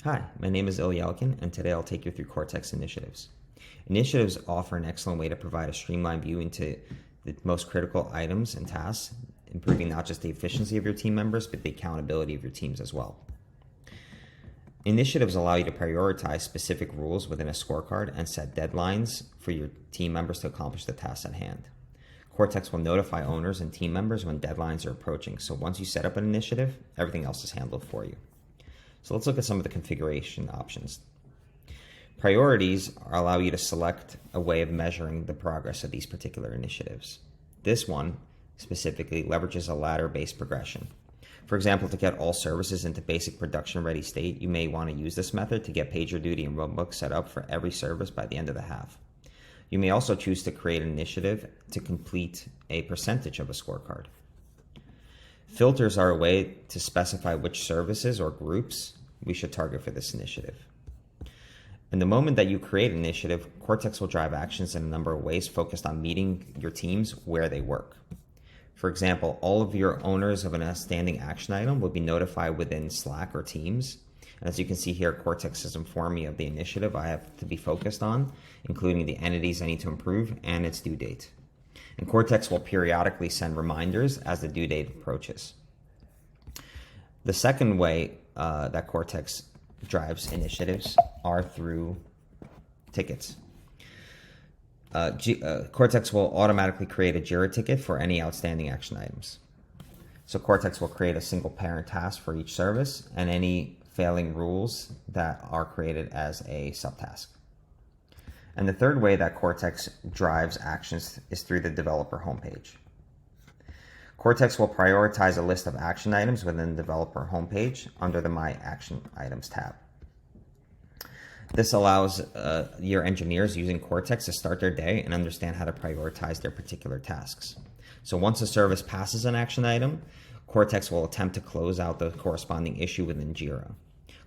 Hi, my name is Ilyelkin, and today I'll take you through Cortex initiatives. Initiatives offer an excellent way to provide a streamlined view into the most critical items and tasks, improving not just the efficiency of your team members, but the accountability of your teams as well. Initiatives allow you to prioritize specific rules within a scorecard and set deadlines for your team members to accomplish the tasks at hand. Cortex will notify owners and team members when deadlines are approaching, so once you set up an initiative, everything else is handled for you. So let's look at some of the configuration options. Priorities allow you to select a way of measuring the progress of these particular initiatives. This one specifically leverages a ladder-based progression. For example, to get all services into basic production-ready state, you may want to use this method to get PagerDuty and Runbook set up for every service by the end of the half. You may also choose to create an initiative to complete a percentage of a scorecard. Filters are a way to specify which services or groups we should target for this initiative. In the moment that you create an initiative, Cortex will drive actions in a number of ways focused on meeting your teams where they work. For example, all of your owners of an outstanding action item will be notified within Slack or Teams. And as you can see here, Cortex has informed me of the initiative I have to be focused on, including the entities I need to improve and its due date. And Cortex will periodically send reminders as the due date approaches. The second way that Cortex drives initiatives are through tickets. Cortex will automatically create a JIRA ticket for any outstanding action items. So Cortex will create a single parent task for each service and any failing rules that are created as a subtask. And the third way that Cortex drives actions is through the developer homepage. Cortex will prioritize a list of action items within the developer homepage under the My Action Items tab. This allows your engineers using Cortex to start their day and understand how to prioritize their particular tasks. So once a service passes an action item, Cortex will attempt to close out the corresponding issue within JIRA.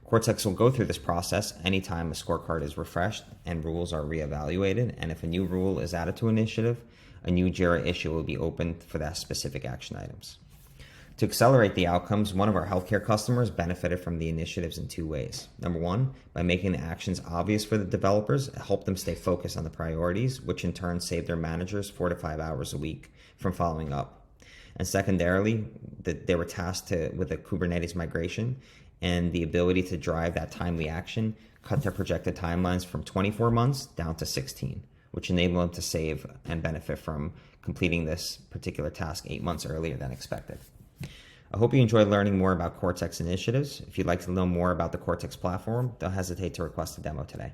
Cortex will go through this process anytime a scorecard is refreshed and rules are reevaluated, and if a new rule is added to an initiative, a new JIRA issue will be opened for that specific action items. To accelerate the outcomes, one of our healthcare customers benefited from the initiatives in two ways. Number one, by making the actions obvious for the developers, it helped them stay focused on the priorities, which in turn saved their managers 4 to 5 hours a week from following up. And secondarily, they were tasked with a Kubernetes migration, and the ability to drive that timely action cut their projected timelines from 24 months down to 16, which enabled them to save and benefit from completing this particular task 8 months earlier than expected. I hope you enjoyed learning more about Cortex initiatives. If you'd like to know more about the Cortex platform, don't hesitate to request a demo today.